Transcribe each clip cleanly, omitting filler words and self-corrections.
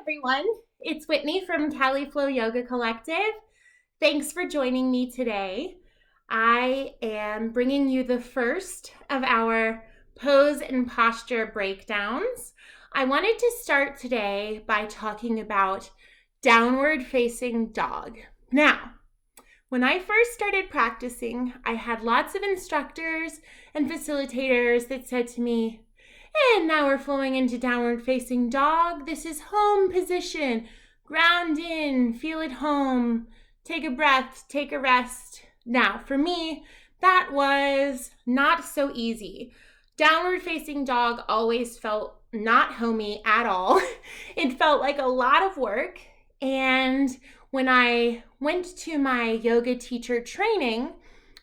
everyone. It's Whitney from Cali Flow Yoga Collective. Thanks for joining me today. I am bringing you the first of our pose and posture breakdowns. I wanted to start today by talking about downward facing dog. Now, when I first started practicing, I had lots of instructors and facilitators that said to me, and now we're flowing into downward facing dog. This is home position. Ground in, feel at home. Take a breath, take a rest. Now, for me, that was not so easy. Downward facing dog always felt not homey at all. It felt like a lot of work. And when I went to my yoga teacher training,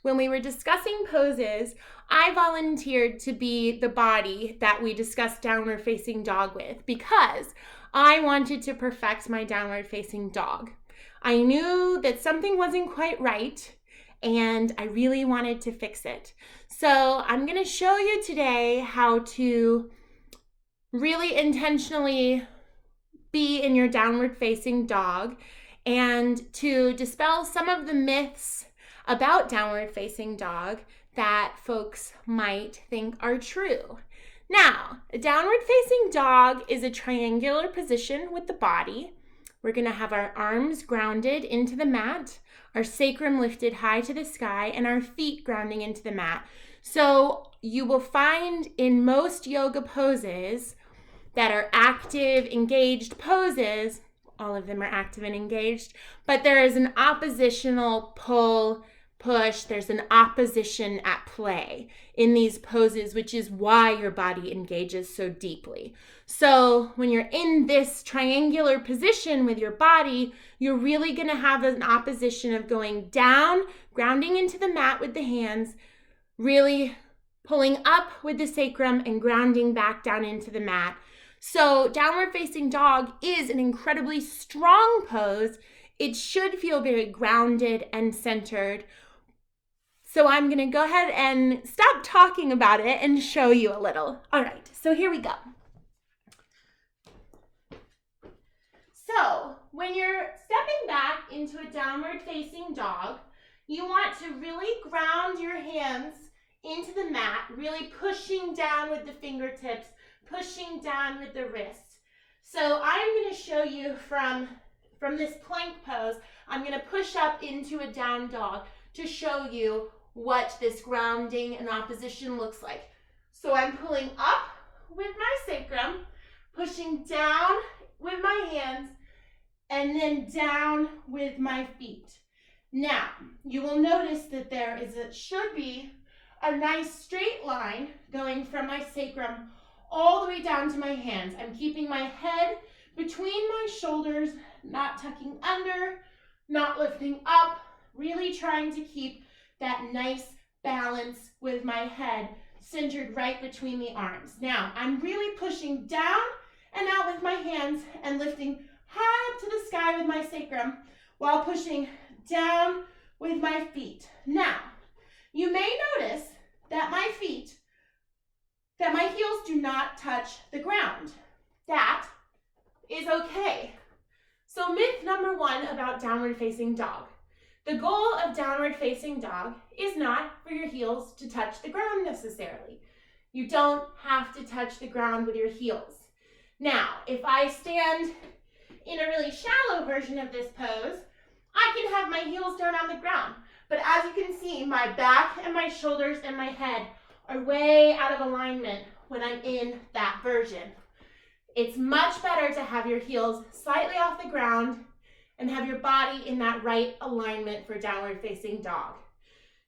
when we were discussing poses, I volunteered to be the body that we discussed downward facing dog with because I wanted to perfect my downward facing dog. I knew that something wasn't quite right and I really wanted to fix it. So I'm going to show you today how to really intentionally be in your downward facing dog and to dispel some of the myths about downward facing dog that folks might think are true. Now, a downward facing dog is a triangular position with the body. We're going to have our arms grounded into the mat, our sacrum lifted high to the sky, and our feet grounding into the mat. So you will find in most yoga poses that are active, engaged poses, all of them are active and engaged, but there is an oppositional pull, push, there's an opposition at play in these poses, which is why your body engages so deeply. So when you're in this triangular position with your body, you're really going to have an opposition of going down, grounding into the mat with the hands, really pulling up with the sacrum and grounding back down into the mat. So downward facing dog is an incredibly strong pose. It should feel very grounded and centered. So I'm going to go ahead and stop talking about it and show you a little. All right, so here we go. So when you're stepping back into a downward facing dog, you want to really ground your hands into the mat, really pushing down with the fingertips, pushing down with the wrists. So I'm going to show you from this plank pose, I'm going to push up into a down dog to show you what this grounding and opposition looks like. So I'm pulling up with my sacrum, pushing down with my hands, and then down with my feet. Now, you will notice that should be a nice straight line going from my sacrum all the way down to my hands. I'm keeping my head between my shoulders, not tucking under, not lifting up, really trying to keep that nice balance with my head centered right between the arms. Now, I'm really pushing down and out with my hands and lifting high up to the sky with my sacrum while pushing down with my feet. Now, you may notice that my heels do not touch the ground. That is okay. So myth number one about downward facing dog. The goal of downward facing dog is not for your heels to touch the ground necessarily. You don't have to touch the ground with your heels. Now, if I stand in a really shallow version of this pose, I can have my heels down on the ground. But as you can see, my back and my shoulders and my head are way out of alignment when I'm in that version. It's much better to have your heels slightly off the ground and have your body in that right alignment for downward facing dog.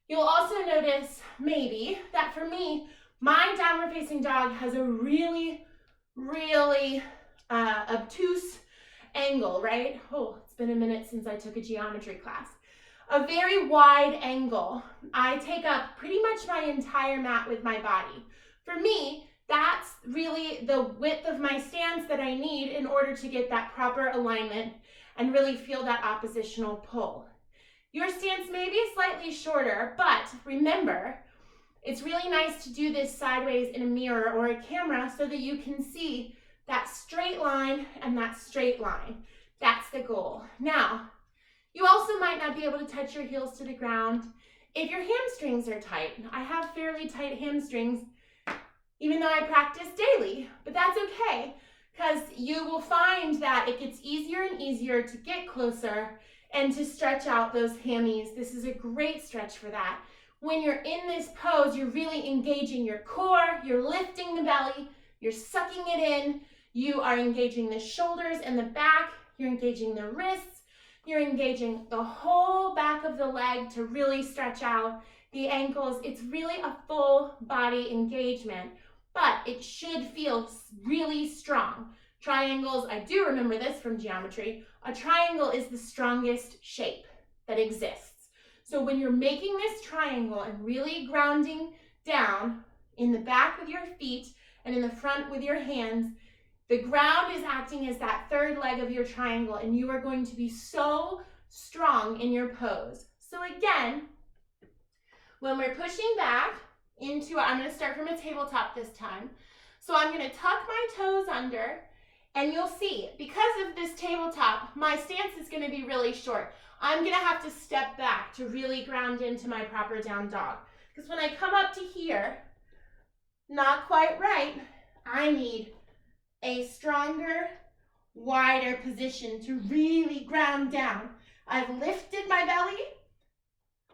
You'll also notice maybe that for me, my downward facing dog has a really, really obtuse angle, right? Oh, it's been a minute since I took a geometry class. A very wide angle. I take up pretty much my entire mat with my body. For me, that's really the width of my stance that I need in order to get that proper alignment and really feel that oppositional pull. Your stance may be slightly shorter, but remember, it's really nice to do this sideways in a mirror or a camera so that you can see that straight line and that straight line. That's the goal. Now, you also might not be able to touch your heels to the ground if your hamstrings are tight. I have fairly tight hamstrings, even though I practice daily, but that's okay, because you will find that it gets easier and easier to get closer and to stretch out those hammies. This is a great stretch for that. When you're in this pose, you're really engaging your core, you're lifting the belly, you're sucking it in, you are engaging the shoulders and the back, you're engaging the wrists, you're engaging the whole back of the leg to really stretch out the ankles. It's really a full body engagement, but it should feel really strong. Triangles, I do remember this from geometry, a triangle is the strongest shape that exists. So when you're making this triangle and really grounding down in the back with your feet and in the front with your hands, the ground is acting as that third leg of your triangle, and you are going to be so strong in your pose. So again, when we're pushing back into, I'm going to start from a tabletop this time. So I'm going to tuck my toes under, and you'll see, because of this tabletop, my stance is going to be really short. I'm going to have to step back to really ground into my proper down dog. Because when I come up to here, not quite right, I need a stronger, wider position to really ground down. I've lifted my belly.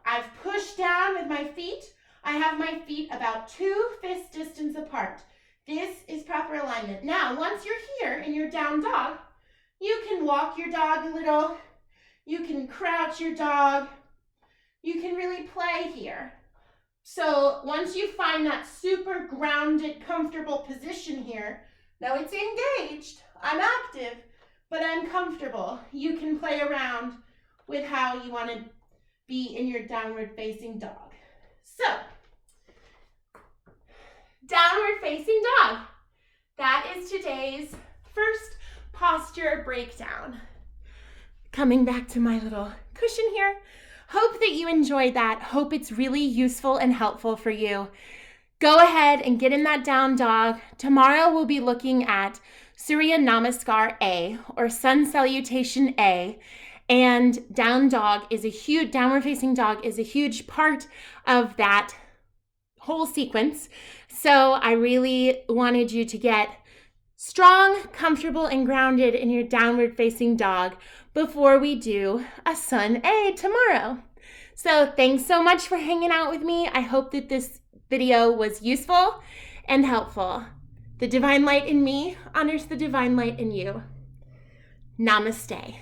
I've pushed down with my feet. I have my feet about 2 fist distance apart. This is proper alignment. Now, once you're here in your down dog, you can walk your dog a little. You can crouch your dog. You can really play here. So once you find that super grounded, comfortable position here, now it's engaged, I'm active, but I'm comfortable. You can play around with how you want to be in your downward facing dog. So, downward facing dog. That is today's first posture breakdown. Coming back to my little cushion here. Hope that you enjoyed that. Hope it's really useful and helpful for you. Go ahead and get in that down dog. Tomorrow we'll be looking at Surya Namaskar A, or Sun Salutation A, and down dog is a huge, downward facing dog is a huge part of that whole sequence. So I really wanted you to get strong, comfortable, and grounded in your downward facing dog before we do a Sun A tomorrow. So thanks so much for hanging out with me. I hope that this video was useful and helpful. The divine light in me honors the divine light in you. Namaste.